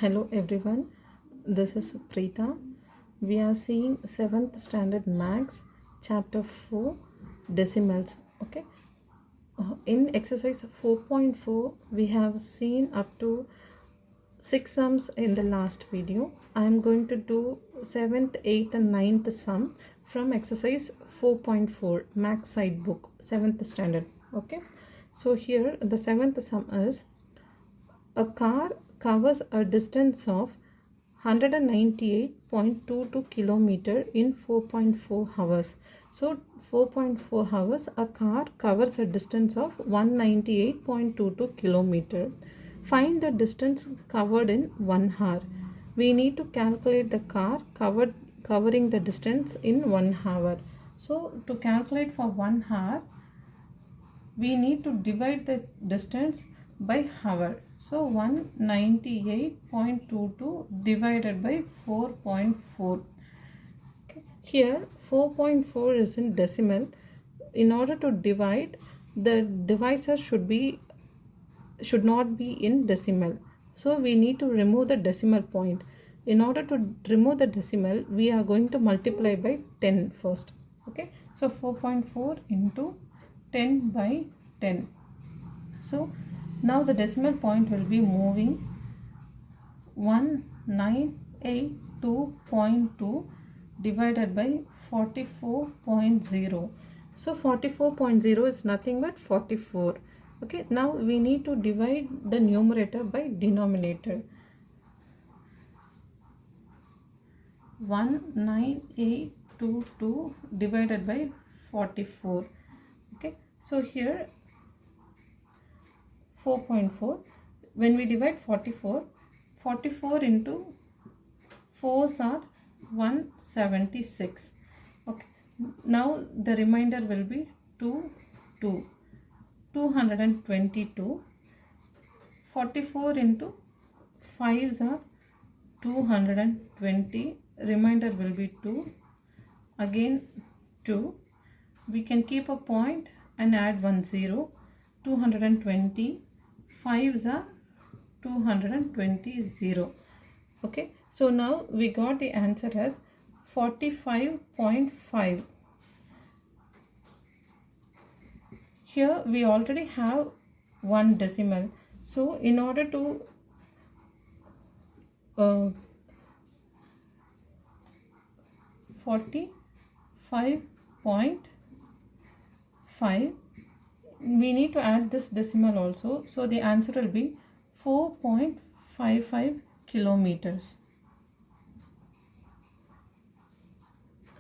Hello everyone, this is Preeta. We are seeing 7th standard max chapter 4 decimals. Okay, in exercise 4.4 we have seen up to 6 sums in the last video. I am going to do 7th, 8th and 9th sum from exercise 4.4 max side book 7th standard. Okay, so here the 7th sum is a car covers a distance of 198.22 kilometer in 4.4 hours. So 4.4 hours a car covers a distance of 198.22 kilometer. Find the distance covered in 1 hour. We need to calculate the car covering the distance in 1 hour. So to calculate for 1 hour, we need to divide the distance by hour. So 198.22 divided by 4.4. Okay. Here 4.4 is in decimal. In order to divide, the divisor should not be in decimal. So we need to remove the decimal point. In order to remove the decimal, we are going to multiply by 10 first. Okay. So 4.4 into 10 by 10. So now the decimal point will be moving 1982.2 divided by 44.0. So 44.0 is nothing but 44. Okay, now we need to divide the numerator by denominator. 19822 divided by 44. Okay, so here 4.4, when we divide 44 into 4s are 176. Okay, now the remainder will be 222. 44 into 5s are 220, remainder will be 2, again 2. We can keep a point and add 1 0. 220, 5s are 220. Okay, so now we got the answer as 45.5. Here we already have one decimal, so in order to 45.5, we need to add this decimal also, so the answer will be 4.55 kilometers.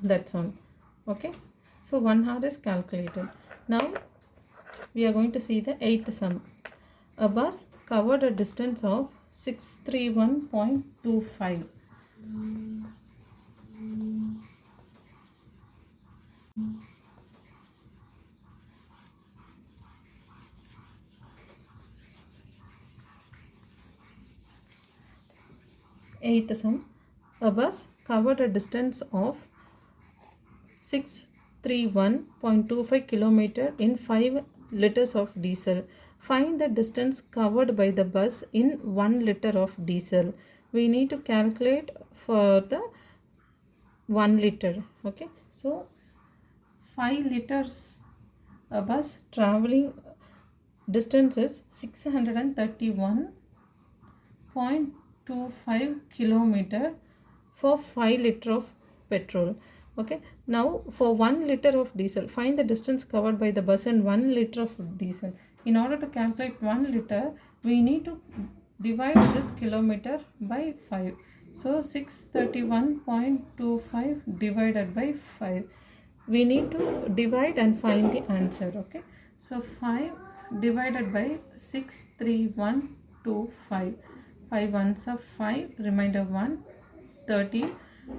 That's all. Okay, so 1 hour is calculated. Now we are going to see the 8th sum. A bus covered a distance of 631.25. Eighth sum. A bus covered a distance of 631.25 kilometer in 5 liters of diesel. Find the distance covered by the bus in 1 liter of diesel. We need to calculate for the 1 liter. Okay, so 5 liters a bus traveling distance is 631.25 kilometer for 5 liter of petrol. Okay, now for 1 liter of diesel, find the distance covered by the bus in 1 liter of diesel. In order to calculate 1 liter, we need to divide this kilometer by 5. So 631.25 divided by 5. We need to divide and find the answer. Okay, so 5 divided by 63125. 5 ones are 5, remainder 1, 30.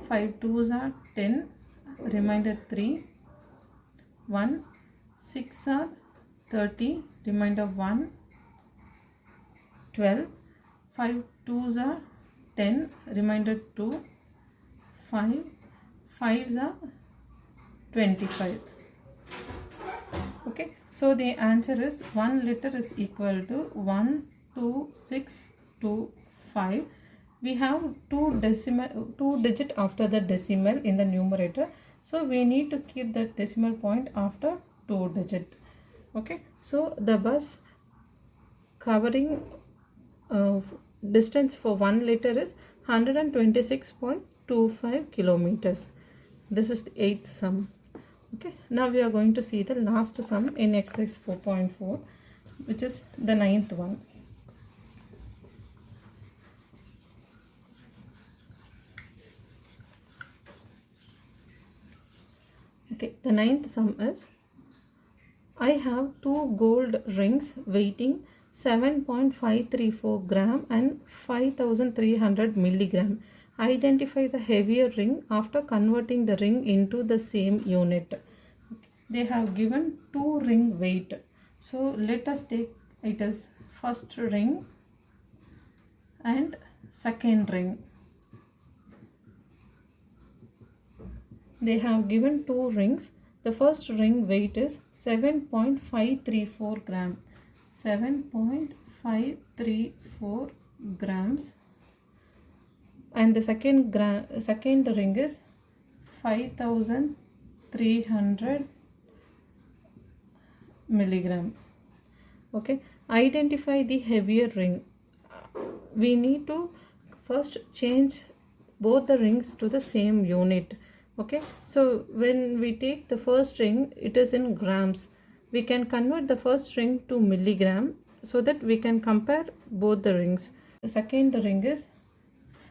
5 twos are 10, remainder 3, 1, 6 are 30, remainder 1, 12. 5 twos are 10, remainder 2, 5, 5s are 25. Okay, so the answer is 1 liter is equal to 12625. we have two digit after the decimal in the numerator, so we need to keep the decimal point after 2 digit. Okay, so the bus covering distance for 1 liter is 126.25 kilometers. This is the 8th sum. Okay, now we are going to see the last sum in exercise 4.4, which is the 9th one. Okay, the 9th sum is, I have 2 gold rings weighing 7.534 gram and 5300 milligram. Identify the heavier ring after converting the ring into the same unit. They have given 2 ring weight. So let us take it as first ring and second ring. They have given 2 rings. The first ring weight is 7.534 gram. 7.534 grams. And the second ring is 5300 milligram. Okay, identify the heavier ring. We need to first change both the rings to the same unit. Okay, so when we take the first ring, it is in grams. We can convert the first ring to milligram so that we can compare both the rings. The second ring is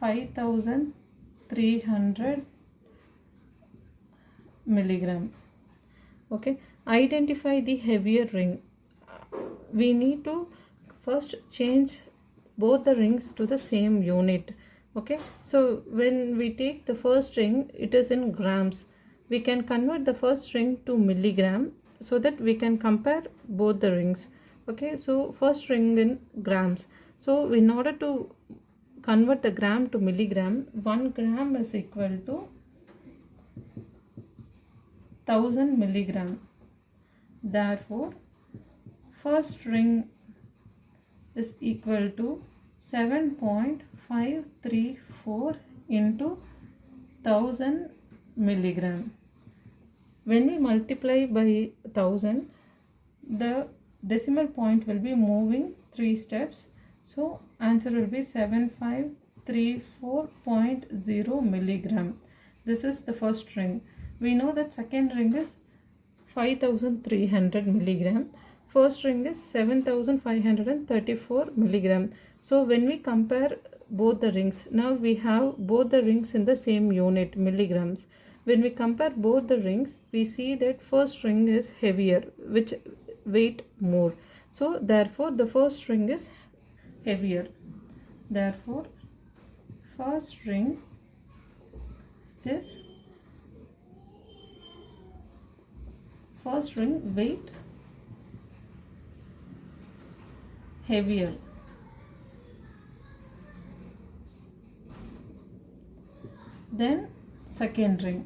5300 milligram. Okay, identify the heavier ring. We need to first change both the rings to the same unit. Okay, so when we take the first ring, it is in grams. We can convert the first ring to milligram so that we can compare both the rings. Okay, so first ring in grams. So in order to convert the gram to milligram, 1 gram is equal to 1000 milligram. Therefore, first ring is equal to 7.534 into 1000 milligram. When we multiply by 1000, the decimal point will be moving 3 steps. So answer will be 7534.0 milligram. This is the first ring. We know that second ring is 5300 milligram. First ring is 7534 milligram. So when we compare both the rings, now we have both the rings in the same unit, milligrams. When we compare both the rings, we see that first ring is heavier, which weight more. So therefore the first ring is heavier. Therefore first ring weight heavier. Then second ring.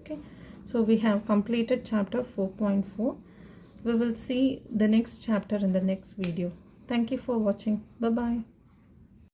Okay, so we have completed chapter 4.4. We will see the next chapter in the next video. Thank you for watching. Bye bye.